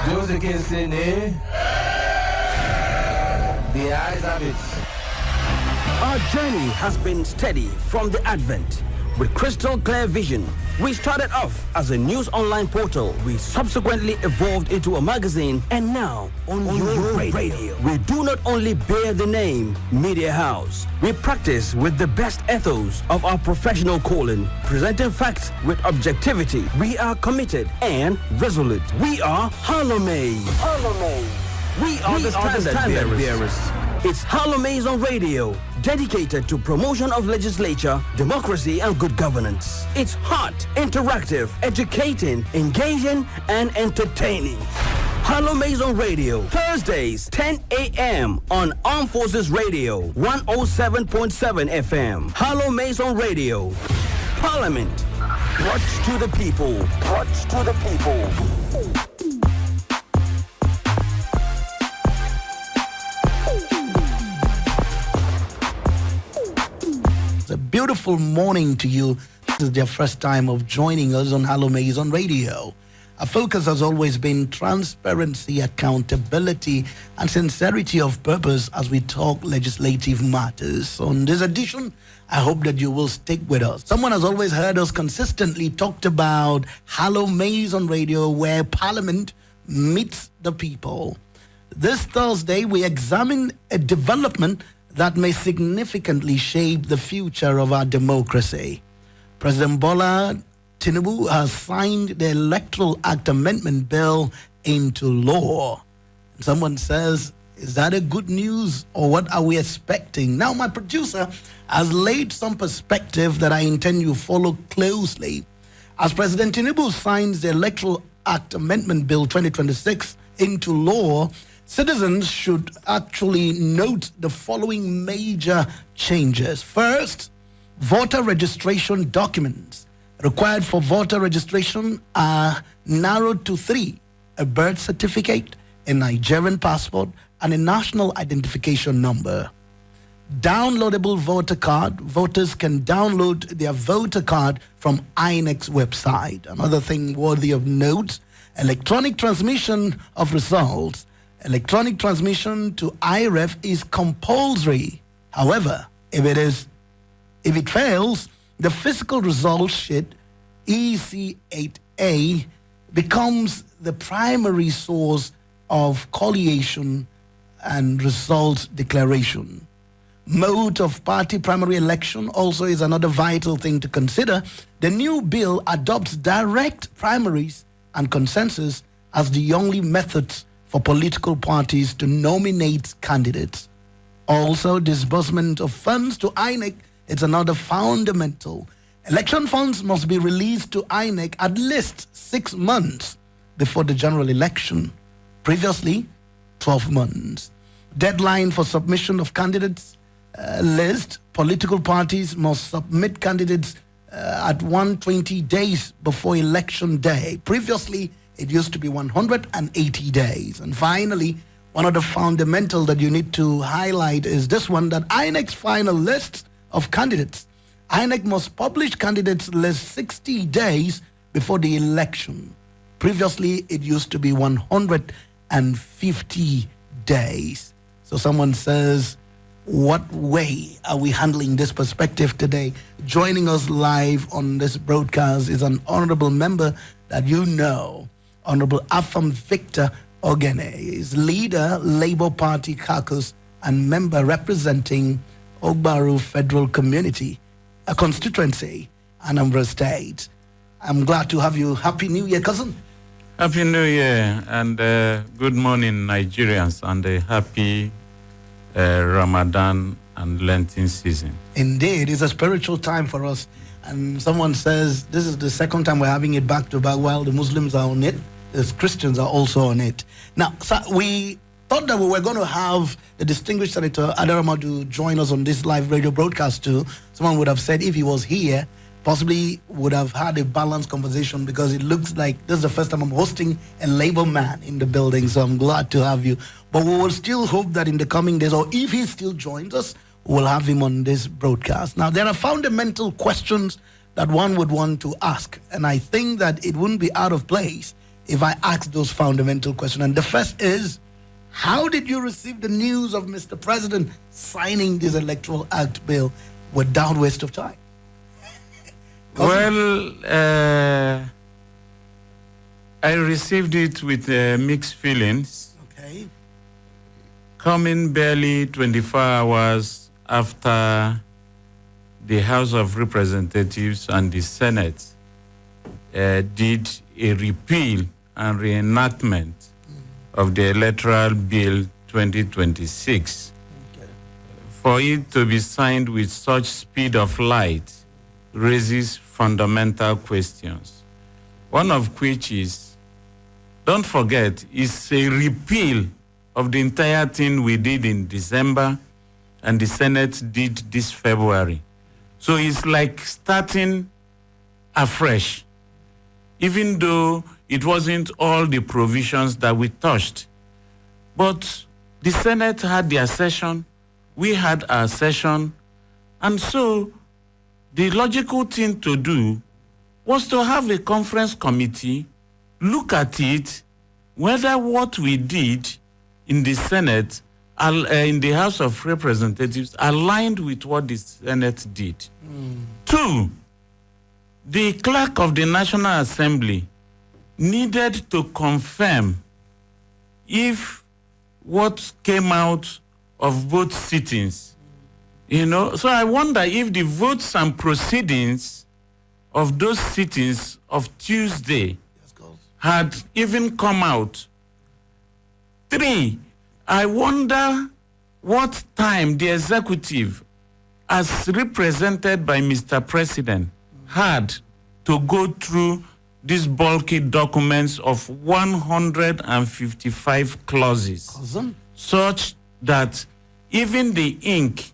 Those against it, eh? The eyes have it. Our journey has been steady from the advent. With crystal clear vision, we started off as a news online portal. We subsequently evolved into a magazine, and now on your radio. We do not only bear the name Media House. We practice with the best ethos of our professional calling, presenting facts with objectivity. We are committed and resolute. We are HallowMace. We are the standard bearers. It's HallowMace on radio, dedicated to promotion of legislature, democracy, and good governance. It's hot, interactive, educating, engaging, and entertaining. HallowMace on radio, Thursdays, 10 a.m. on Armed Forces Radio, 107.7 FM. HallowMace on radio. Parliament. Brought to the people. Brought to the people. A beautiful morning to you. This is their first time of joining us on HallowMace on radio. Our focus has always been transparency, accountability, and sincerity of purpose as we talk legislative matters. On this edition, I hope that you will stick with us. Someone has always heard us consistently talked about HallowMace on radio, where Parliament meets the people. This Thursday, we examine a development that may significantly shape the future of our democracy. President Bola Tinubu has signed the Electoral Act Amendment Bill into law. Someone says, is that a good news, or what are we expecting? Now, my producer has laid some perspective that I intend you follow closely. As President Tinubu signs the Electoral Act Amendment Bill 2026 into law, citizens should actually note the following major changes. First, voter registration documents required for voter registration are narrowed to 3: a birth certificate, a Nigerian passport, and a national identification number. Downloadable voter card. Voters can download their voter card from INEC's website. Another thing worthy of note, electronic transmission of results. Electronic transmission to IREF is compulsory. However, if it fails, the physical results sheet, EC8A, becomes the primary source of collation and results declaration. Mode of party primary election also is another vital thing to consider. The new bill adopts direct primaries and consensus as the only methods for political parties to nominate candidates. Also, disbursement of funds to INEC is another fundamental. Election funds must be released to INEC at least 6 months before the general election. Previously, 12 months. Deadline for submission of candidates list. Political parties must submit candidates at 120 days before election day. Previously, it used to be 180 days. And finally, one of the fundamental that you need to highlight is this one, that INEC's final list of candidates. INEC must publish candidates list 60 days before the election. Previously, it used to be 150 days. So someone says, what way are we handling this perspective today? Joining us live on this broadcast is an honorable member that you know, Honorable Afam Victor Ogene. Is leader, Labour Party caucus, and member representing Ogbaru Federal Community, a constituency, Anambra State. I'm glad to have you. Happy New Year, cousin. Happy New Year, and good morning, Nigerians, and a happy Ramadan and Lenten season. Indeed, it's a spiritual time for us. And someone says this is the second time we're having it back to back while the Muslims are on it. The Christians are also on it. Now, so we thought that we were going to have the distinguished Senator Adaramadu join us on this live radio broadcast too. Someone would have said if he was here, possibly would have had a balanced conversation, because it looks like this is the first time I'm hosting a Labour man in the building. So I'm glad to have you. But we will still hope that in the coming days, or if he still joins us, we'll have him on this broadcast. Now, there are fundamental questions that one would want to ask. And I think that it wouldn't be out of place if I ask those fundamental questions. And the first is, how did you receive the news of Mr. President signing this Electoral Act bill without waste of time? Well, I received it with mixed feelings. Okay. Coming barely 24 hours after the House of Representatives and the Senate did a repeal and reenactment of the Electoral Bill 2026. Okay. For it to be signed with such speed of light raises fundamental questions, one of which is, don't forget, it's a repeal of the entire thing we did in December and the Senate did this February. So it's like starting afresh, even though it wasn't all the provisions that we touched. But the Senate had their session, we had our session, and so the logical thing to do was to have a conference committee look at it, whether what we did in the Senate, in the House of Representatives, aligned with what the Senate did. Two, the clerk of the National Assembly needed to confirm if what came out of both sittings, so I wonder if the votes and proceedings of those sittings of Tuesday had even come out. Three, I wonder what time the executive, as represented by Mr. President, had to go through these bulky documents of 155 clauses, such that even the ink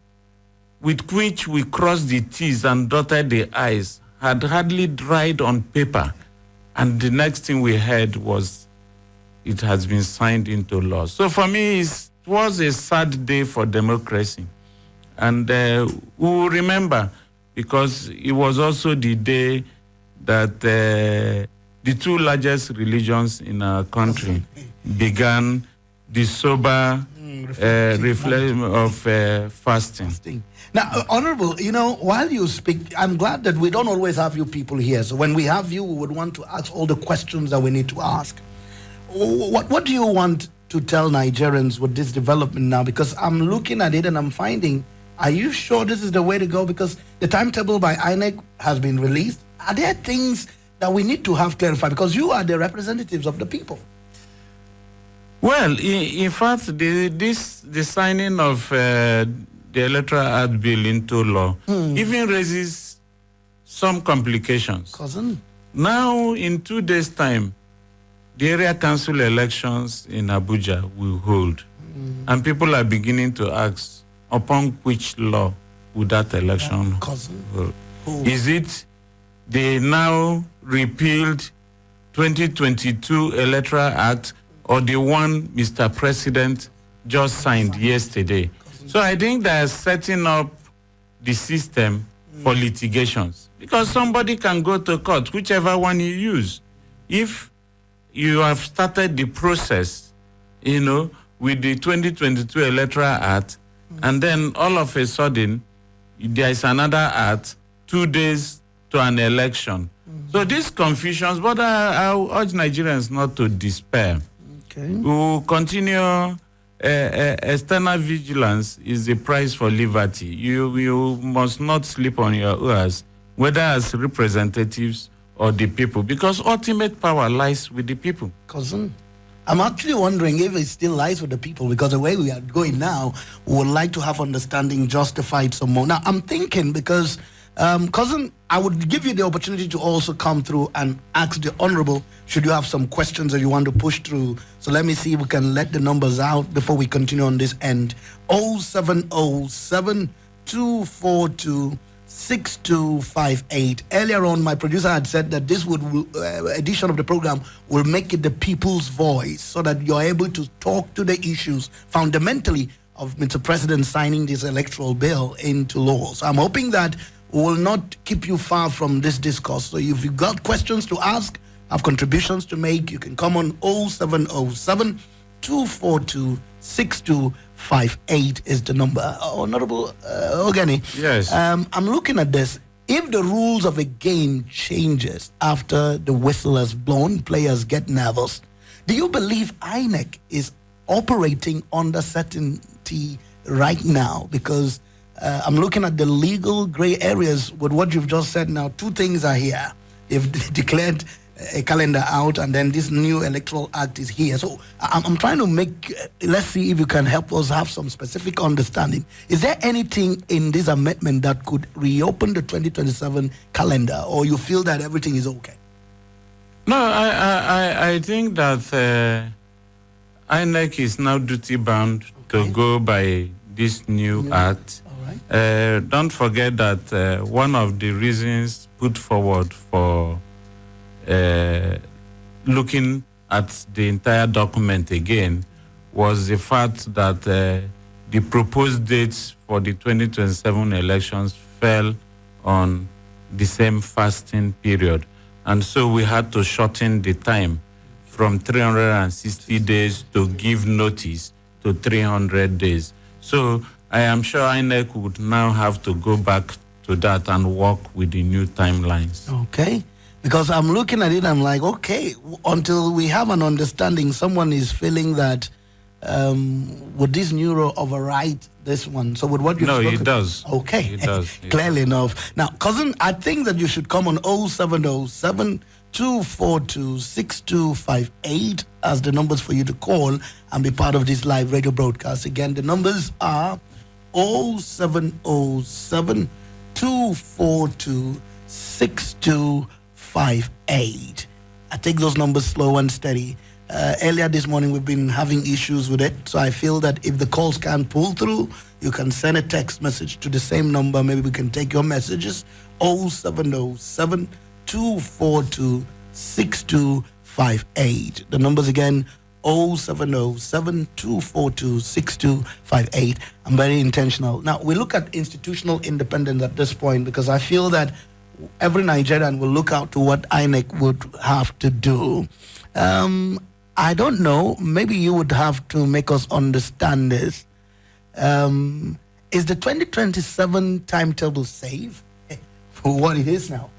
with which we crossed the T's and dotted the I's had hardly dried on paper. And the next thing we heard was it has been signed into law. So for me, it was a sad day for democracy. And we will remember, because it was also the day that the two largest religions in our country began the sober reflection of fasting. Now, Honorable, while you speak, I'm glad that we don't always have you people here. So when we have you, we would want to ask all the questions that we need to ask. What do you want to tell Nigerians with this development now? Because I'm looking at it and I'm finding, are you sure this is the way to go? Because the timetable by INEC has been released. Are there things that we need to have clarified? Because you are the representatives of the people. Well, in fact, the signing of the Electoral Act Bill into law even raises some complications. Now, in 2 days' time, the area council elections in Abuja will hold. And people are beginning to ask, upon which law would that election hold? Is it the now repealed 2022 Electoral Act or the one Mr. President just signed yesterday? So I think they're setting up the system for litigations, because somebody can go to court, whichever one you use. If you have started the process, with the 2022 Electoral Act, and then all of a sudden, there is another act 2 days to an election. So these confusions, but I urge Nigerians not to despair. Okay. We will continue. External vigilance is the price for liberty. You must not sleep on your oars, whether as representatives or the people, because ultimate power lies with the people. Cousin, I'm actually wondering if it still lies with the people, because the way we are going now, we would like to have understanding justified some more. Now, I'm thinking, because, Cousin, I would give you the opportunity to also come through and ask the Honorable, should you have some questions that you want to push through. So let me see if we can let the numbers out before we continue on this end. 0707 242 6258. Earlier on, my producer had said that this edition of the program will make it the people's voice, so that you're able to talk to the issues fundamentally of Mr. President signing this electoral bill into law. So I'm hoping that we will not keep you far from this discourse. So if you've got questions to ask, have contributions to make, you can come on 0707 242 6258 is the number. Honorable Ogene. Yes. I'm looking at this. If the rules of a game changes after the whistle has blown, players get nervous. Do you believe INEC is operating under certainty right now? Because I'm looking at the legal gray areas with what you've just said now. Two things are here. They've declared a calendar out, and then this new Electoral Act is here. So I'm trying to make, let's see if you can help us have some specific understanding. Is there anything in this amendment that could reopen the 2027 calendar, or you feel that everything is okay? No, I think that INEC is now duty-bound to go by this new act. All right. Don't forget that one of the reasons put forward for looking at the entire document again was the fact that the proposed dates for the 2027 elections fell on the same fasting period. And so we had to shorten the time from 360 days to give notice to 300 days. So I am sure INEC would now have to go back to that and work with the new timelines. Okay. Because I'm looking at it, I'm like, okay, until we have an understanding, someone is feeling that would this new law override this one? So with what you've spoken, it does. Okay, it does. Clearly enough. Now, cousin, I think that you should come on 0707 242 6258 as the numbers for you to call and be part of this live radio broadcast. Again, the numbers are 0707 242 6258. I take those numbers slow and steady. Earlier this morning, we've been having issues with it. So I feel that if the calls can't pull through, you can send a text message to the same number. Maybe we can take your messages. 0707 242 6258. The numbers again, 0707 242 6258. I'm very intentional. Now, we look at institutional independence at this point because I feel that every Nigerian will look out to what INEC would have to do. I don't know. Maybe you would have to make us understand this. Is the 2027 timetable safe for what it is now?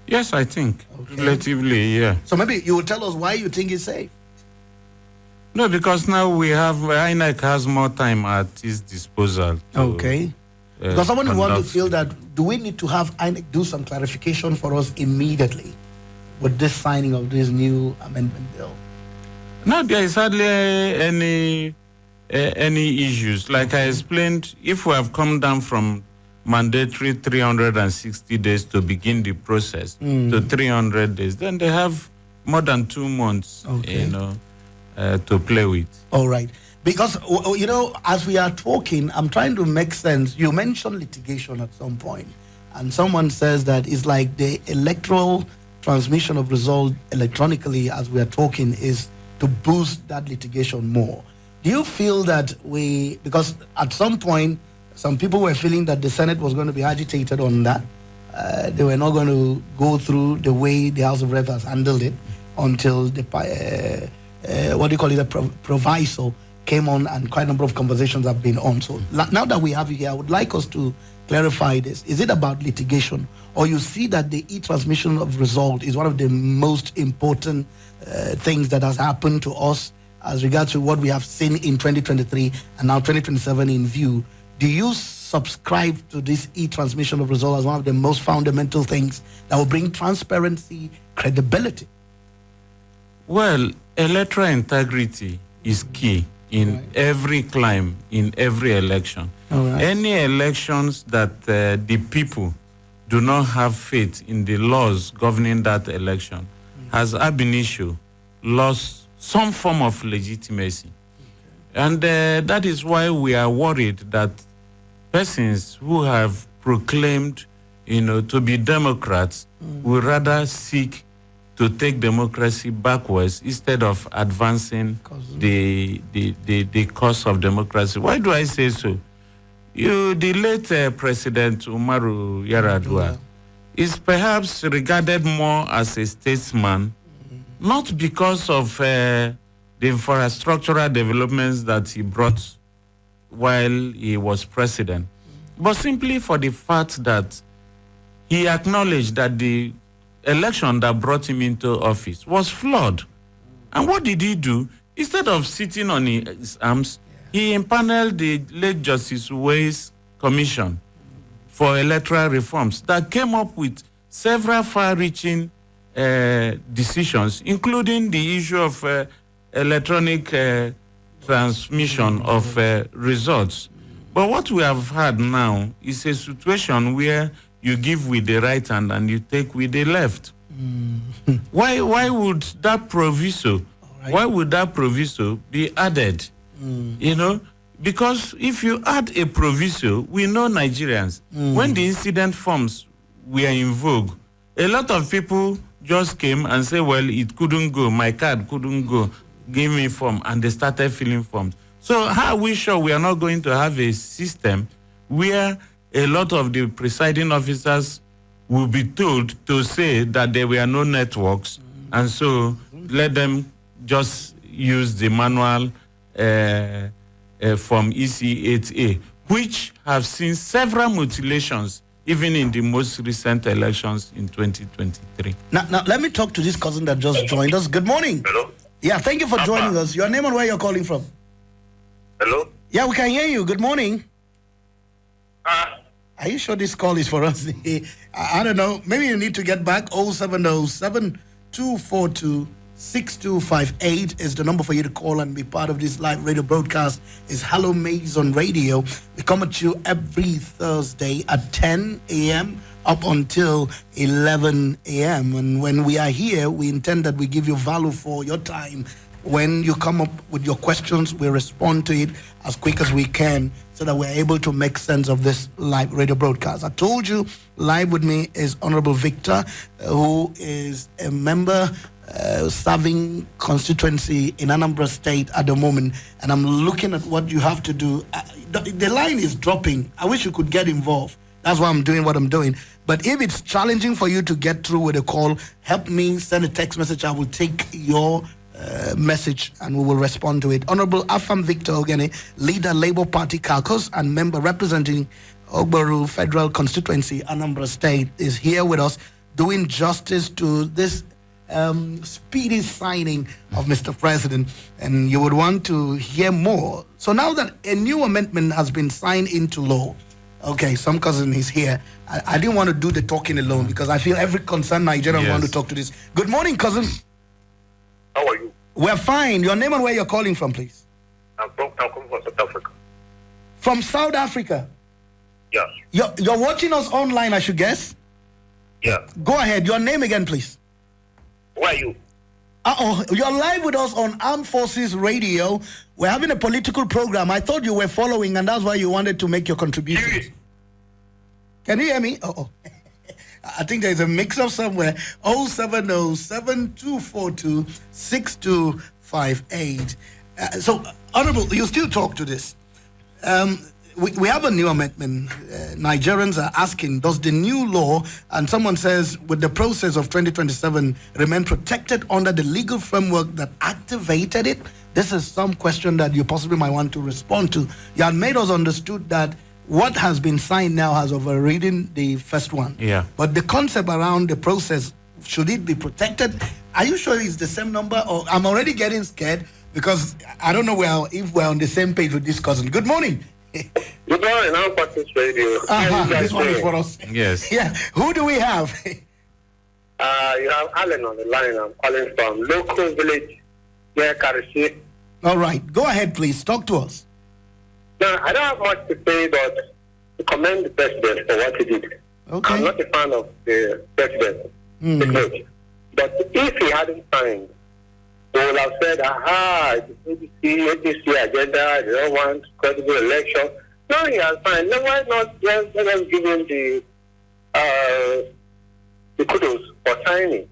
Yes, I think. Okay. Relatively, yeah. So maybe you will tell us why you think it's safe. No, because now INEC has more time at its disposal. Okay. Because someone would want to feel that, do we need to have INEC do some clarification for us immediately with this signing of this new amendment bill? No, there is hardly any issues. Like I explained, if we have come down from mandatory 360 days to begin the process to 300 days, then they have more than 2 months, to play with. All right. Because, as we are talking, I'm trying to make sense. You mentioned litigation at some point, and someone says that it's like the electoral transmission of result electronically as we are talking is to boost that litigation more. Do you feel that because at some point, some people were feeling that the Senate was going to be agitated on that. They were not going to go through the way the House of Reps has handled it until the, proviso came on, and quite a number of conversations have been on. So now that we have you here, I would like us to clarify this. Is it about litigation, or you see that the e-transmission of result is one of the most important things that has happened to us as regards to what we have seen in 2023 and now 2027 in view? Do you subscribe to this e-transmission of result as one of the most fundamental things that will bring transparency, credibility? Well, electoral integrity is key in every climb, in every election. Any elections that the people do not have faith in the laws governing that election has ab initio lost some form of legitimacy. And that is why we are worried that persons who have proclaimed, to be Democrats will rather seek to take democracy backwards instead of advancing the cause of democracy. Why do I say so? The late President Umaru Yar'Adua, is perhaps regarded more as a statesman, not because of the infrastructural developments that he brought while he was president, but simply for the fact that he acknowledged that the election that brought him into office was flawed. And what did he do? Instead of sitting on his arms, he impaneled the late Justice Way's Commission for electoral reforms that came up with several far-reaching decisions, including the issue of electronic transmission of results. But what we have had now is a situation where you give with the right hand and you take with the left. Why would that proviso? Right. Why would that proviso be added? You know, because if you add a proviso, we know Nigerians, when the incident forms were in vogue, a lot of people just came and said, well, it couldn't go, my card couldn't go, give me form, and they started filling forms. So how are we sure we are not going to have a system where a lot of the presiding officers will be told to say that there were no networks, and so let them just use the manual from EC8A, which have seen several mutilations even in the most recent elections in 2023. Now let me talk to this cousin that just joined us. Good morning. Hello. Yeah, thank you for joining us. Your name and where you're calling from? Hello. Yeah, we can hear you. Good morning. Are you sure this call is for us? I don't know. Maybe you need to get back. 070-7242-6258 is the number for you to call and be part of this live radio broadcast. It's HallowMace on radio. We come at you every Thursday at 10 a.m. up until 11 a.m. And when we are here, we intend that we give you value for your time. When you come up with your questions, we respond to it as quick as we can so that we're able to make sense of this live radio broadcast. I told you, live with me is Honorable Victor, who is a member serving constituency in Anambra State at the moment. And I'm looking at what you have to do. The line is dropping. I wish you could get involved. That's why I'm doing what I'm doing. But if it's challenging for you to get through with a call, help me send a text message. I will take your message and we will respond to it. Honorable Afam Victor Ogene, leader Labour Party caucus and member representing Ogbaru Federal Constituency, Anambra State, is here with us doing justice to this speedy signing of Mr. President, and you would want to hear more. So now that a new amendment has been signed into law, okay, some cousin is here. I didn't want to do the talking alone because I feel every concerned Nigerian want to talk to this. Good morning, cousin. How are you? We're fine. Your name and where you're calling from, please. I'm coming from South Africa. From South Africa? Yes. You're watching us online, I should guess? Yeah. Go ahead. Your name again, please. Where are you? You're live with us on Armed Forces Radio. We're having a political program. I thought you were following, and that's why you wanted to make your contribution. Can you hear me? I think there's a mix-up somewhere. 070-7242-6258. So, Honorable, you still talk to this. We have a new amendment. Nigerians are asking, does the new law, and someone says, with the process of 2027, remain protected under the legal framework that activated it? This is some question that you possibly might want to respond to. You had made us understood that what has been signed now has overridden the first one. Yeah. But the concept around the process, should it be protected? Are you sure it's the same number? Or I'm already getting scared because I don't know if we're on the same page with this cousin. Good morning. Good morning. I'm Forces Radio. This one is for us. Yes. Yeah. Who do we have? You have Alan on the line. I'm calling from local village near Karisi. All right. Go ahead, please. Talk to us. Now, I don't have much to say, but to commend the president for what he did. Okay. I'm not a fan of the president, but if he hadn't signed, they would have said, it's ABC agenda, they don't want credible election. No, he has signed. No, why not just let us give him the kudos for signing?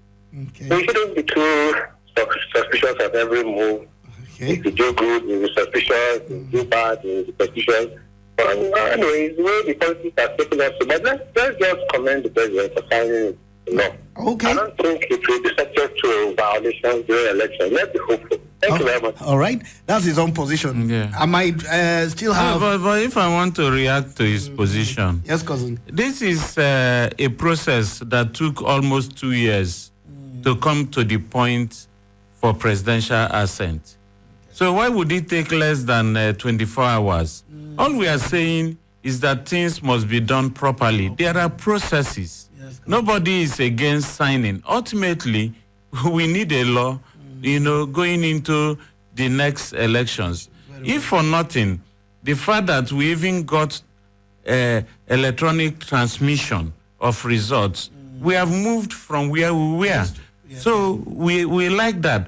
Okay. We shouldn't be too suspicious of every move. Okay. If you do good, you be suspicious. If you do bad, you be suspicious. Anyway, it's where the politics are taking us to. But let's just commend the president for signing it. No. Okay. I don't think it will be subject to violations during election. Let's be hopeful. Thank you very much. All right. That's his own position. Yeah. I might still have... But if I want to react to his position... Yes, cousin. This is a process that took almost 2 years to come to the point for presidential assent. So why would it take less than 24 hours? All we are saying is that things must be done properly. There are processes. Yes, nobody is against signing. Ultimately, we need a law, going into the next elections. If for nothing, the fact that we even got electronic transmission of results, we have moved from where we were. Yes. So we like that.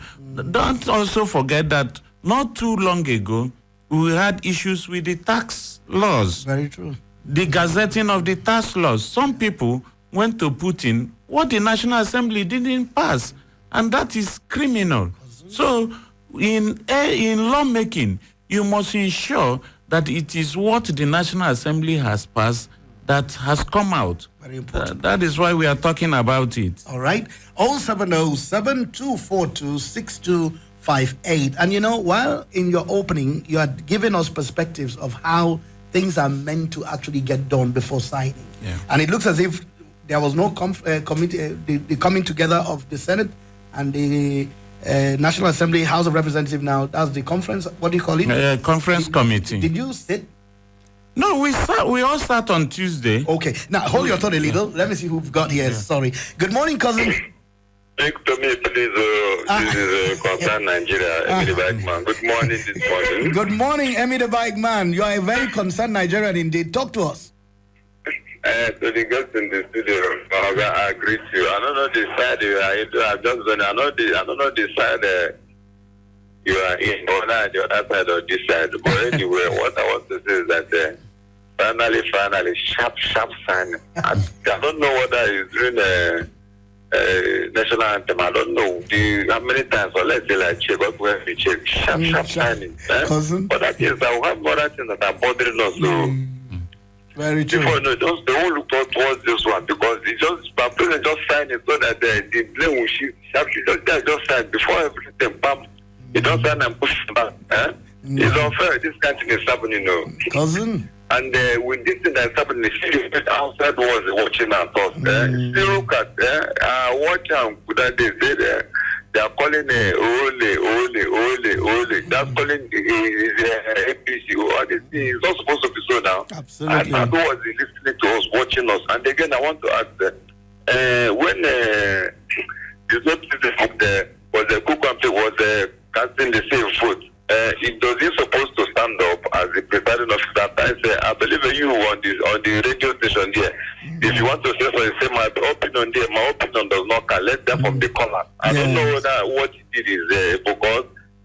Don't also forget that not too long ago, we had issues with the tax laws. Very true. The gazetting of the tax laws. Some people went to put in what the National Assembly didn't pass, and that is criminal. So in lawmaking, you must ensure that it is what the National Assembly has passed that has come out. Very important. That is why we are talking about it. All right. 070-7242-6258. And while in your opening, you are giving us perspectives of how things are meant to actually get done before signing. Yeah. And it looks as if there was no committee, the coming together of the Senate and the National Assembly, House of Representatives now. That's the conference. What do you call it? Conference committee. Did you sit? No, we all start on Tuesday. Okay. Now, hold your thought a little. Let me see who we've got here. Yeah. Sorry. Good morning, cousin. Speak to me, please. This is Concern Nigeria, Emi the Bike Man. Good morning this morning. Good morning, Emi the Bike Man. You are a very concerned Nigerian indeed. Talk to us. To the guests in the studio, I agree to you. I don't know the side you are into. I don't know the side you are in, or not the other side or this side. But anyway, what I want to say is that finally, sharp sign. I don't know whether it's during national anthem. I don't know how many times, or let's say like check, but we have to check. Sharp signing. But that is that we have other things that are bothering us. So. Very true. Before, no, they won't look towards this one because it's just, my president just signed it so that the blame will shift sharply. Just signed before everything, bam, he don't sign and push it back. It's unfair. This kind of thing is happening, Cousin. And with this thing that's happening, the outside was watching us. Still look at, watch out that they say they are calling ole. That's calling APC. All this thing is not supposed to be so now. Absolutely. And who was listening to us, watching us. And again, I want to ask when the cook company was casting the same food, was he supposed to stand up as the presiding officer? I believe you on the radio station there. If you want to say so, you say my opinion there. My opinion does not count. Let them from the corner. I don't know whether what he did is because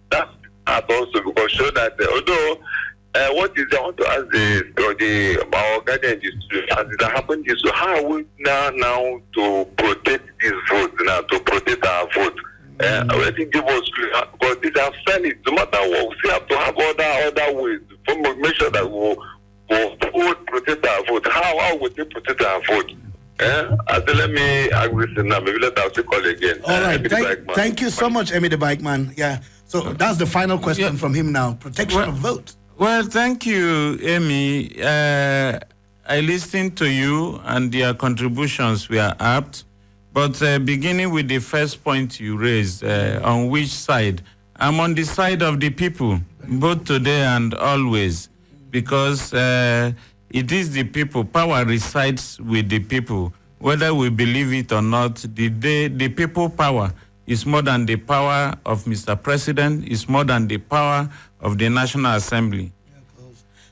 that's also because show that although what is I want to ask our guardian is as it happened is how are we now to protect this vote now to protect our vote. I think give us because these are fairly no matter what we still have to have other ways to make sure that we'll protect our vote. How would they protect our vote? Let me agree now. Maybe let us call again. All right. Thank you so much, Emi the Bike Man. Yeah. So that's the final question from him now. Protection of vote. Well, thank you, Emi. I listened to you and your contributions were apt. But beginning with the first point you raised, on which side? I'm on the side of the people, both today and always, because it is the people. Power resides with the people. Whether we believe it or not, the people power is more than the power of Mr. President, is more than the power of the National Assembly.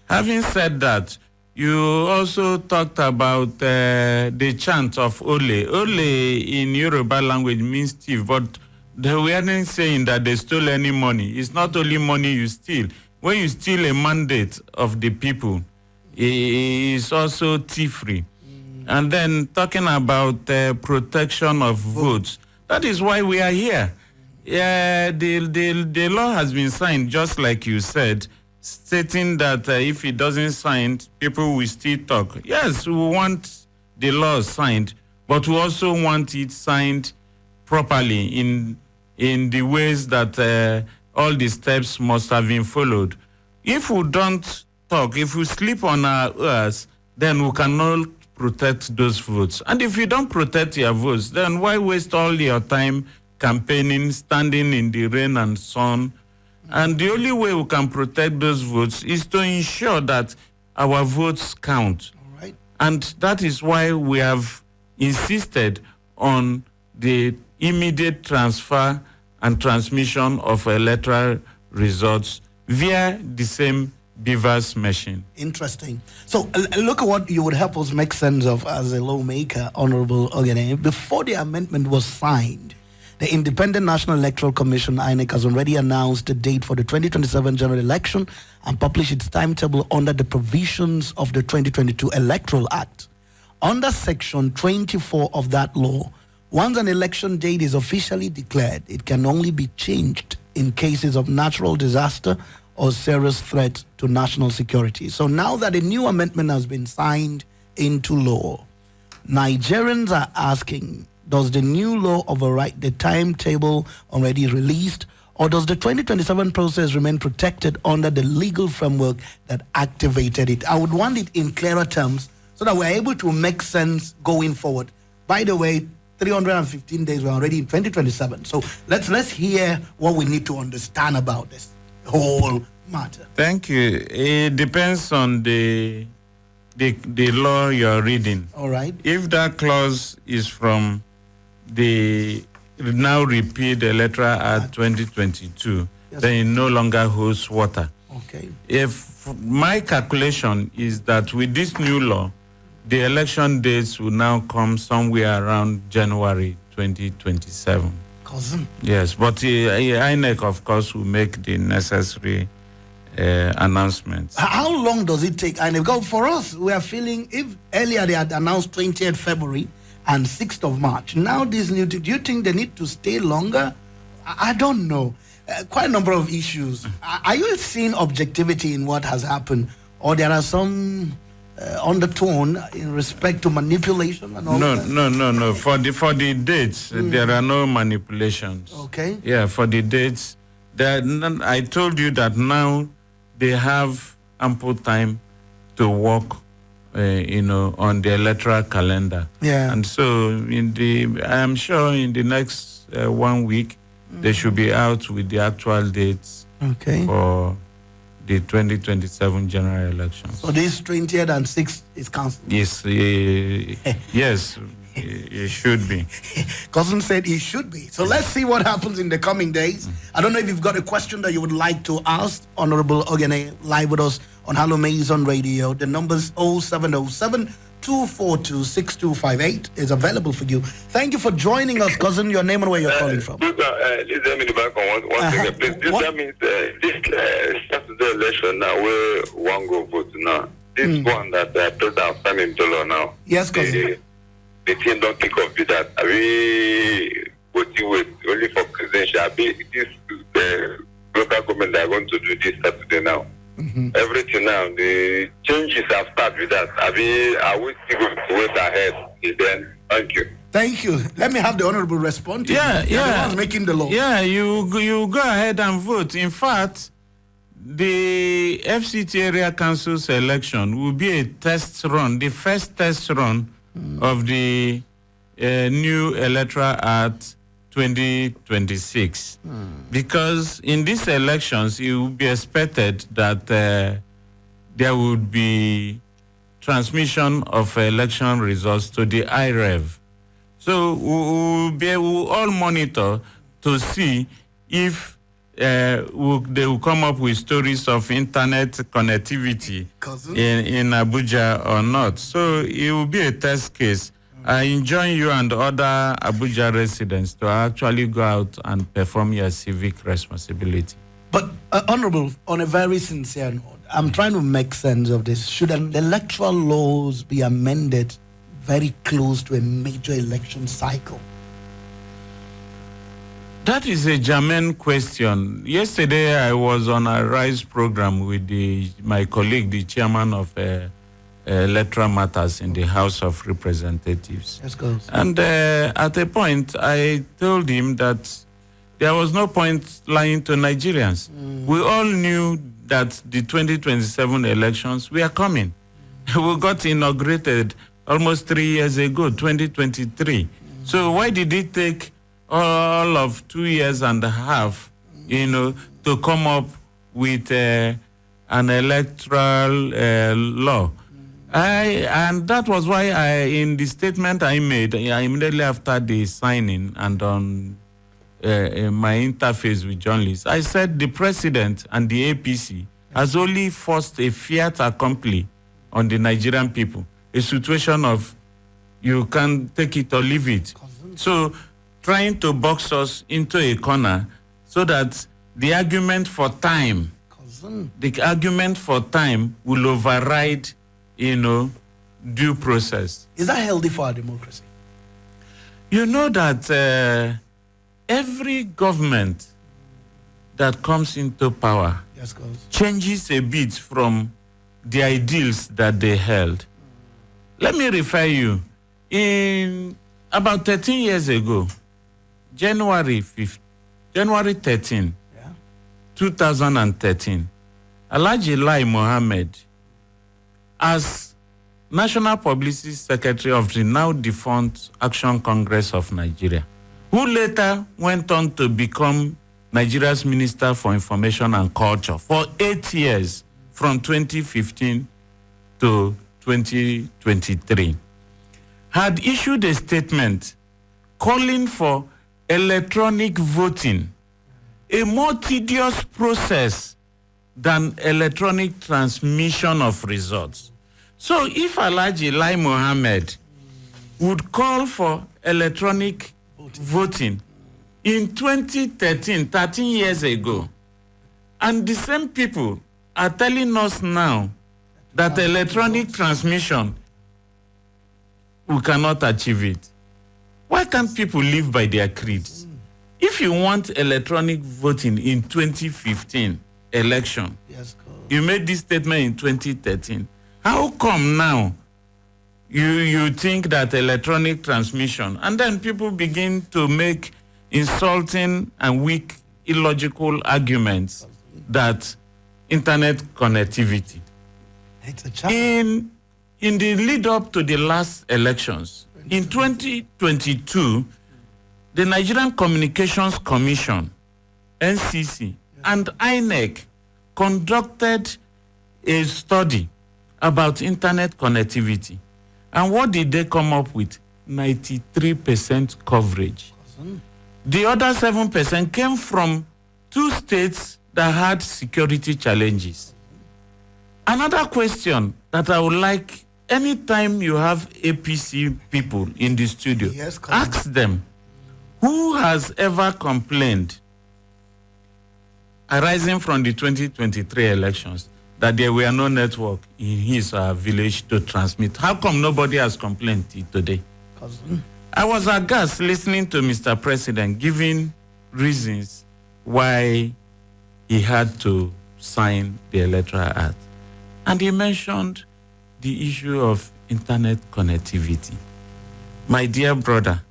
Having said that, you also talked about the chant of Ole. Ole in Yoruba language means thief, but they weren't saying that they stole any money. It's not only money you steal. When you steal a mandate of the people, it's also thievery. And then talking about protection of votes, that is why we are here. The law has been signed, just like you said, stating that if it doesn't sign, people will still talk. Yes, we want the law signed, but we also want it signed properly in the ways that all the steps must have been followed. If we don't talk, if we sleep on our ears, then we cannot protect those votes. And if you don't protect your votes, then why waste all your time campaigning, standing in the rain and sun? And the only way we can protect those votes is to ensure that our votes count. All right. And that is why we have insisted on the immediate transfer and transmission of electoral results via the same Beavers machine. Interesting. So look at what you would help us make sense of as a lawmaker, Honorable Ogene. Before the amendment was signed, the Independent National Electoral Commission, INEC, has already announced the date for the 2027 general election and published its timetable under the provisions of the 2022 Electoral Act. Under Section 24 of that law, once an election date is officially declared, it can only be changed in cases of natural disaster or serious threat to national security. So now that a new amendment has been signed into law, Nigerians are asking, does the new law override the timetable already released, or does the 2027 process remain protected under the legal framework that activated it? I would want it in clearer terms so that we're able to make sense going forward. By the way, 315 days, we're already in 2027. So let's hear what we need to understand about this whole matter. Thank you. It depends on the law you're reading. All right. If that clause is from the now repealed Electoral Act 2022, yes, then it no longer holds water. Okay. If my calculation is that with this new law, the election dates will now come somewhere around January 2027. Cousin. Yes, but INEC, of course, will make the necessary announcements. How long does it take? And because for us, we are feeling, if earlier they had announced 20th February and 6th of March, now this new, do you think they need to stay longer? I don't know. Quite a number of issues. Are you seeing objectivity in what has happened? Or there are some undertone in respect to manipulation and all that? No. For the dates, there are no manipulations. Okay. Yeah, for the dates, I told you that now they have ample time to work, on the electoral calendar. Yeah. And so I am sure in the next 1 week, they should be out with the actual dates. Okay. For the 2027 general elections. So this 20th and 6th is cancelled? Yes, yes, it should be. Cousin said it should be. So let's see what happens in the coming days. I don't know if you've got a question that you would like to ask Honorable Ogene live with us on HallowMace on radio. The number's 0707 242-6258 is available for you. Thank you for joining us, cousin. Your name and where you're calling from. Please let me back on one thing. Please, that means this Saturday election now, where one go vote now. This one that I told Afam into law now. Yes, cousin. The team don't think of it that we voting with only for presidential. This local government are going to do this Saturday now. Everything now, the changes have started with that. I will still going to wait ahead. Then, thank you. Thank you. Let me have the honorable response. Yeah. The ones making the law. Yeah, you go ahead and vote. In fact, the FCT area council's election will be a test run, the first test run of the new Electoral Act 2026. Because in these elections, it will be expected that there would be transmission of election results to the IREV. So we'll all monitor to see if they will come up with stories of internet connectivity in Abuja or not. So it will be a test case. I enjoin you and other Abuja residents to actually go out and perform your civic responsibility. But, Honorable, on a very sincere note, I'm trying to make sense of this. Should electoral laws be amended very close to a major election cycle? That is a germane question. Yesterday, I was on a RISE program with my colleague, the chairman of Electoral Matters in the House of Representatives. Yes, go. And at a point, I told him that there was no point lying to Nigerians. We all knew that the 2027 elections were coming. We got inaugurated almost 3 years ago, 2023. So why did it take all of 2 years and a half, to come up with an electoral law? And that was why in the statement I made, immediately after the signing and on my interface with journalists, I said the president and the APC has only forced a fiat accompli on the Nigerian people, a situation of you can take it or leave it. So trying to box us into a corner so that the argument for time will override, due process. Is that healthy for our democracy? You know that every government that comes into power changes a bit from the ideals that they held. Let me refer you. In about 13 years ago, January 13, 2013, Alhaji Lai Mohammed, as National Publicity Secretary of the now defunct Action Congress of Nigeria, who later went on to become Nigeria's Minister for Information and Culture for 8 years, from 2015 to 2023, had issued a statement calling for electronic voting, a more tedious process than electronic transmission of results. So if Alhaji Lai Mohammed would call for electronic voting in 2013, 13 years ago, and the same people are telling us now that electronic transmission, we cannot achieve it. Why can't people live by their creeds? If you want electronic voting in 2015 election, you made this statement in 2013. How come now you think that electronic transmission, and then people begin to make insulting and weak, illogical arguments that internet connectivity. It's a challenge. In the lead up to the last elections, in 2022, the Nigerian Communications Commission, NCC, and INEC conducted a study about internet connectivity. And what did they come up with? 93% coverage. The other 7% came from 2 states that had security challenges. Another question that I would like, anytime you have APC people in the studio, ask them, who has ever complained, arising from the 2023 elections, that there were no network in his village to transmit? How come nobody has complained today? I was aghast listening to Mr. President giving reasons why he had to sign the Electoral Act. And he mentioned the issue of internet connectivity. My dear brother,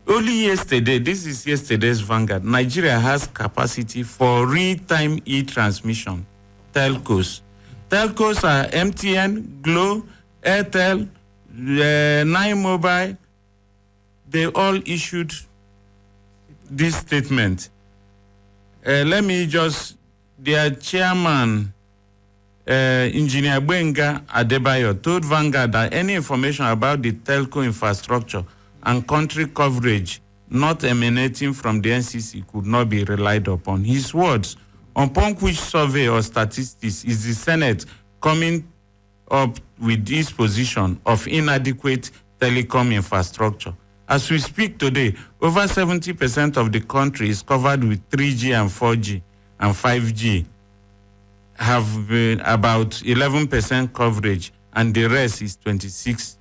only yesterday, this is yesterday's Vanguard, Nigeria has capacity for real-time e-transmission, telcos. Telcos are MTN, Glo, Airtel, Nine Mobile. They all issued this statement. Let me just, their chairman, Engineer Benga Adebayo, told Vanguard that any information about the telco infrastructure and country coverage not emanating from the NCC could not be relied upon. His words, upon which survey or statistics is the Senate coming up with this position of inadequate telecom infrastructure. As we speak today, over 70% of the country is covered with 3G and 4G, and 5G have been about 11% coverage, and the rest is 2G.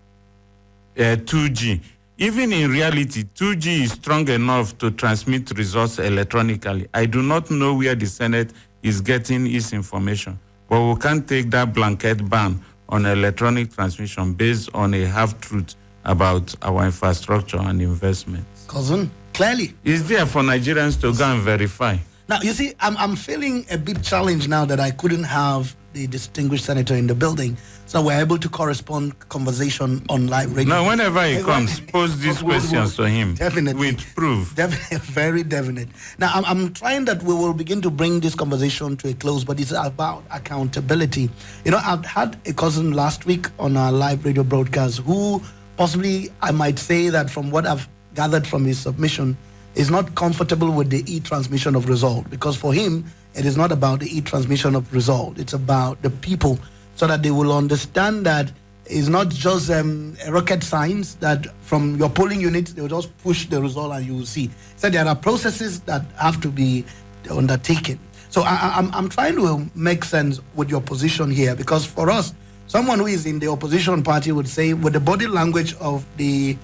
even in reality, 2G is strong enough to transmit results electronically. I do not know where the Senate is getting its information, but we can't take that blanket ban on electronic transmission based on a half-truth about our infrastructure and investments. Cousin, clearly. It's there for Nigerians to go and verify. Now, you see, I'm feeling a bit challenged now that I couldn't have the distinguished senator in the building, so we're able to correspond conversation on live radio. Now, whenever he comes, pose these questions to him. Definitely. With proof. Definitely, very definite. Now, I'm trying that we will begin to bring this conversation to a close, but it's about accountability. You know, I've had a cousin last week on our live radio broadcast who possibly, I might say that from what I've gathered from his submission, is not comfortable with the e-transmission of result, because for him, it is not about the e-transmission of result. It's about the people, so that they will understand that it's not just a rocket science that from your polling unit, they will just push the result and you will see. So there are processes that have to be undertaken. So I'm trying to make sense with your position here, because for us, someone who is in the opposition party would say, with the body language of the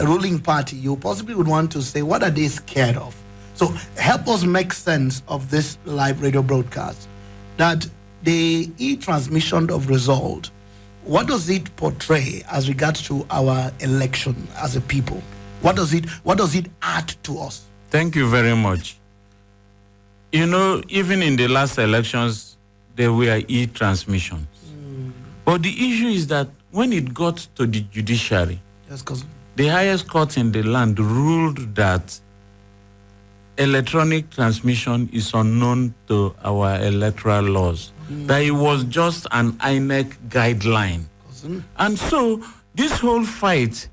ruling party, you possibly would want to say, what are they scared of? So help us make sense of this live radio broadcast, that the e-transmission of result, what does it portray as regards to our election as a people? What does it add to us? Thank you very much. You know, even in the last elections, there were e-transmissions. But the issue is that when it got to the judiciary, yes, cousin, the highest court in the land ruled that electronic transmission is unknown to our electoral laws, that it was just an INEC guideline. cousin. And so this whole fight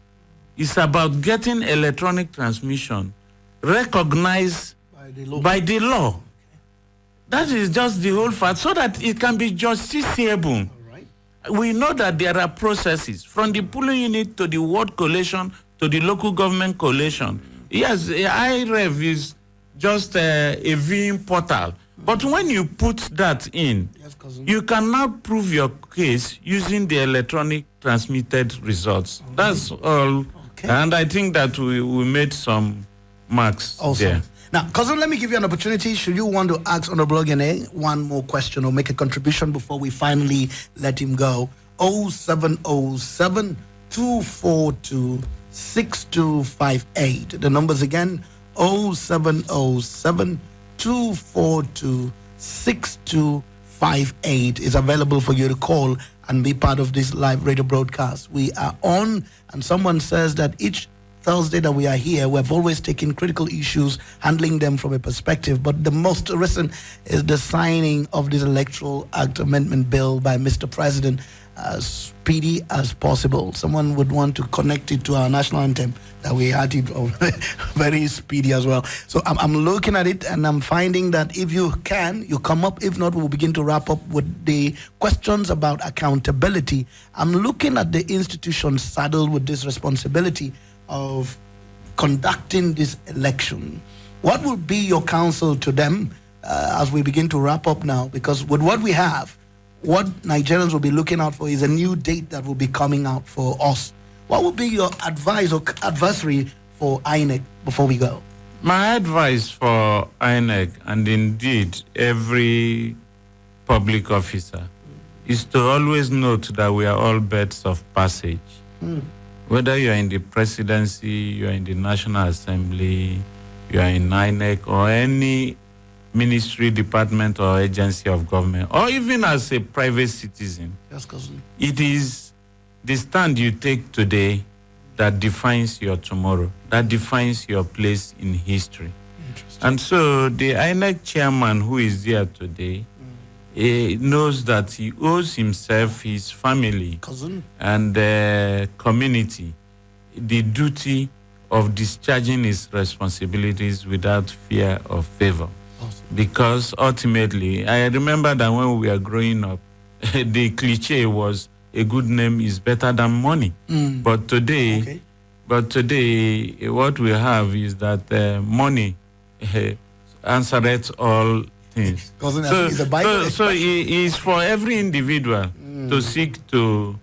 is about getting electronic transmission recognized by the law. That is just the whole fact, so that it can be justiciable. We know that there are processes from the polling unit to the ward collation to the local government collation. Yes, IREV is just a viewing portal. But when you put that in, yes, cousin, you can now prove your case using the electronic transmitted results. Okay. That's all. Okay. And I think that we made some marks there. Now, cousin, let me give you an opportunity. Should you want to ask Honorable Ogene one more question or make a contribution before we finally let him go? 0707 242 6258. The numbers again, 0707 242 6258 is available for you to call and be part of this live radio broadcast. We are on, and someone says that each Thursday that we are here, we have always taken critical issues, handling them from a perspective. But the most recent is the signing of this Electoral Act Amendment Bill by Mr. President, as speedy as possible. Someone would want to connect it to our national anthem, that we had it very speedy as well. So I'm looking at it, and I'm finding that if you can, you come up. If not, we'll begin to wrap up with the questions about accountability. I'm looking at the institution saddled with this responsibility of conducting this election. What will be your counsel to them as we begin to wrap up now? Because with what we have, what Nigerians will be looking out for is a new date that will be coming out for us. What would be your advice or advisory for INEC before we go? My advice for INEC, and indeed every public officer, is to always note that we are all birds of passage. Whether you are in the presidency, you are in the National Assembly, you are in INEC, or any ministry, department, or agency of government, or even as a private citizen, yes, cousin, it is the stand you take today that defines your tomorrow, that defines your place in history. And so the INEC chairman who is here today knows that he owes himself, his family, cousin, and the community the duty of discharging his responsibilities without fear or favor. Awesome. Because ultimately, I remember that when we were growing up, the cliche was, a good name is better than money. But today, what we have is that money answereth all things. So it is for every individual to seek to,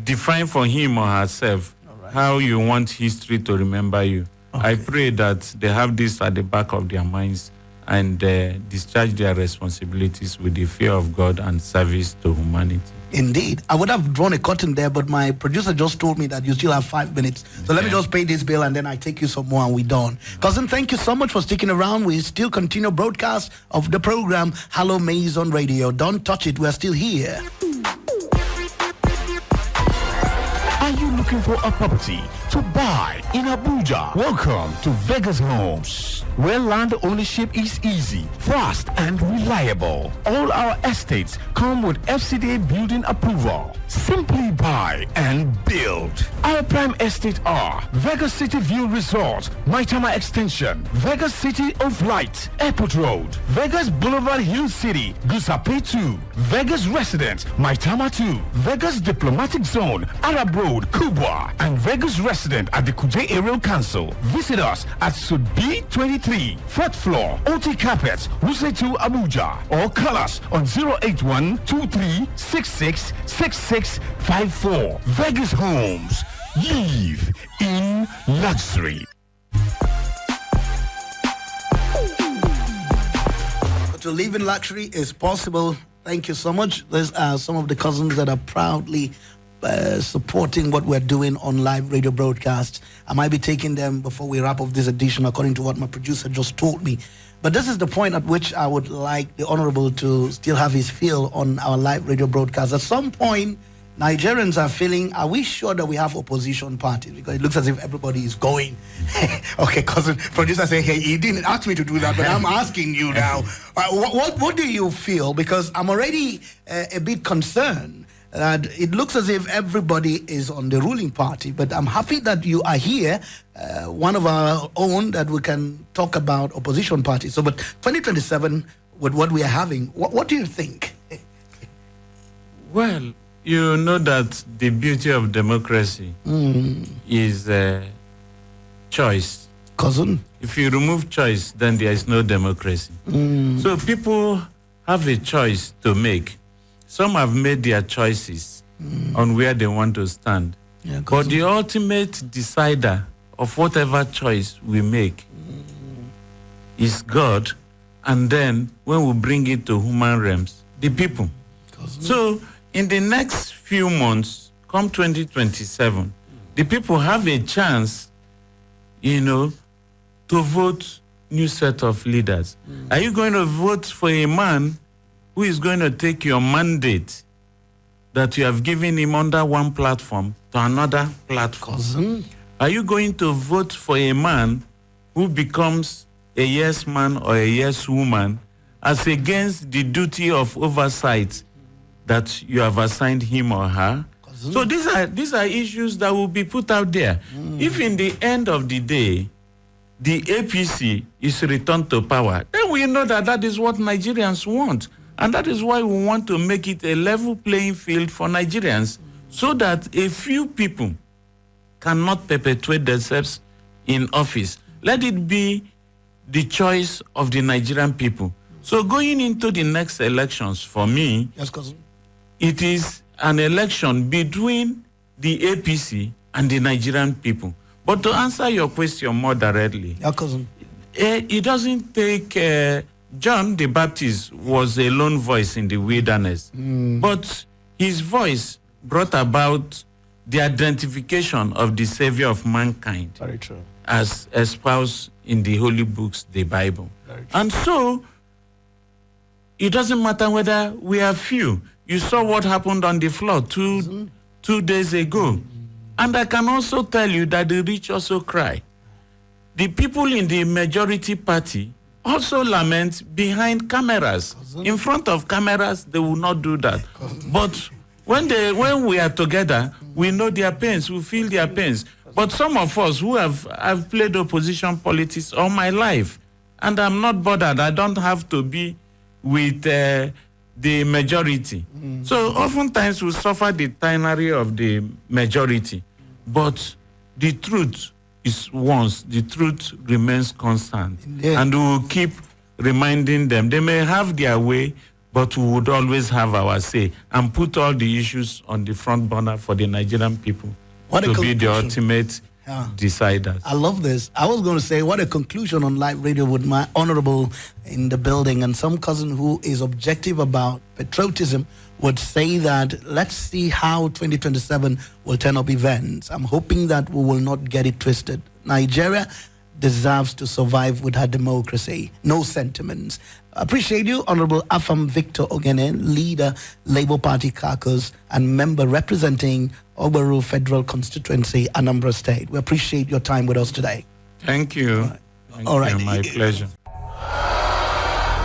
define for him or herself how you want history to remember you. Okay. I pray that they have this at the back of their minds and discharge their responsibilities with the fear of God and service to humanity. Indeed. I would have drawn a curtain there, but my producer just told me that you still have 5 minutes. So let me just pay this bill and then I take you some more and we're done. Cousin, thank you so much for sticking around. We still continue broadcast of the program HallowMace on radio. Don't touch it. We're still here. Are you looking for a property to buy in Abuja? Welcome to Vegas Homes, where land ownership is easy, fast, and reliable. All our estates come with FCDA building approval. Simply buy and build. Our prime estates are Vegas City View Resort, Maitama Extension, Vegas City of Light, Airport Road, Vegas Boulevard Hill City, Gusape 2, Vegas Residence, Maitama 2, Vegas Diplomatic Zone, Arab Road, Kubwa, and Vegas Resident at the Kuje Aerial Council. Visit us at Sud B23, 4th floor, OT Carpets, Wuse 2, Abuja, or call us on 081-2366-6654. Vegas Homes. Live in luxury. To live in luxury is possible. Thank you so much. These are some of the cousins that are proudly supporting what we're doing on live radio broadcasts. I might be taking them before we wrap up this edition according to what my producer just told me. But this is the point at which I would like the Honorable to still have his feel on our live radio broadcast. At some point, Nigerians are feeling, are we sure that we have opposition parties? Because it looks as if everybody is going. Okay, cousin, producer say, hey, he didn't ask me to do that, but I'm asking you now. What do you feel? Because I'm already a bit concerned that it looks as if everybody is on the ruling party, but I'm happy that you are here, one of our own, that we can talk about opposition parties. So, but 2027, with what we are having, what do you think? Well, you know that the beauty of democracy is choice. Cousin? If you remove choice, then there is no democracy. So people have a choice to make. Some have made their choices on where they want to stand. Yeah, but the ultimate decider of whatever choice we make is God. And then when we bring it to human realms, the people. So in the next few months, come 2027, the people have a chance, to vote new set of leaders. Are you going to vote for a man who is going to take your mandate that you have given him under one platform to another platform? Are you going to vote for a man who becomes a yes man or a yes woman as against the duty of oversight that you have assigned him or her? So these are issues that will be put out there. If in the end of the day, the APC is returned to power, then we know that that is what Nigerians want. And that is why we want to make it a level playing field for Nigerians so that a few people cannot perpetuate themselves in office. Let it be the choice of the Nigerian people. So going into the next elections, for me, yes, cousin, it is an election between the APC and the Nigerian people. But to answer your question more directly, yeah, cousin, it doesn't take... John the Baptist was a lone voice in the wilderness, but his voice brought about the identification of the Savior of mankind. Very true. As espoused in the holy books, the Bible. And so, it doesn't matter whether we are few. You saw what happened on the floor two days ago. And I can also tell you that the rich also cry. The people in the majority party also lament behind cameras. In front of cameras, they will not do that. But when we are together, we know their pains, we feel their pains. But some of us who I've played opposition politics all my life, and I'm not bothered. I don't have to be with the majority. So oftentimes we suffer the tyranny of the majority. But the truth is once, the truth remains constant. Yeah. And we will keep reminding them. They may have their way, but we would always have our say and put all the issues on the front burner for the Nigerian people to be the ultimate deciders. I love this. I was going to say, what a conclusion on live radio with my honorable in the building, and some cousin who is objective about patriotism would say that let's see how 2027 will turn up events. I'm hoping that we will not get it twisted. Nigeria deserves to survive with her democracy. No sentiments. Appreciate you, Honorable Afam Victor Ogene, leader, Labour Party caucus, and member representing Obaru Federal Constituency, Anambra State. We appreciate your time with us today. Thank you. All right. My pleasure.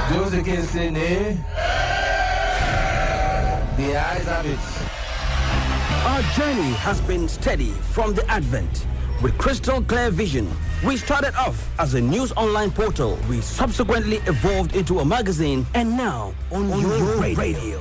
Those against the name, the eyes of it. Our journey has been steady from the advent. With crystal clear vision, we started off as a news online portal. We subsequently evolved into a magazine, and now on your radio.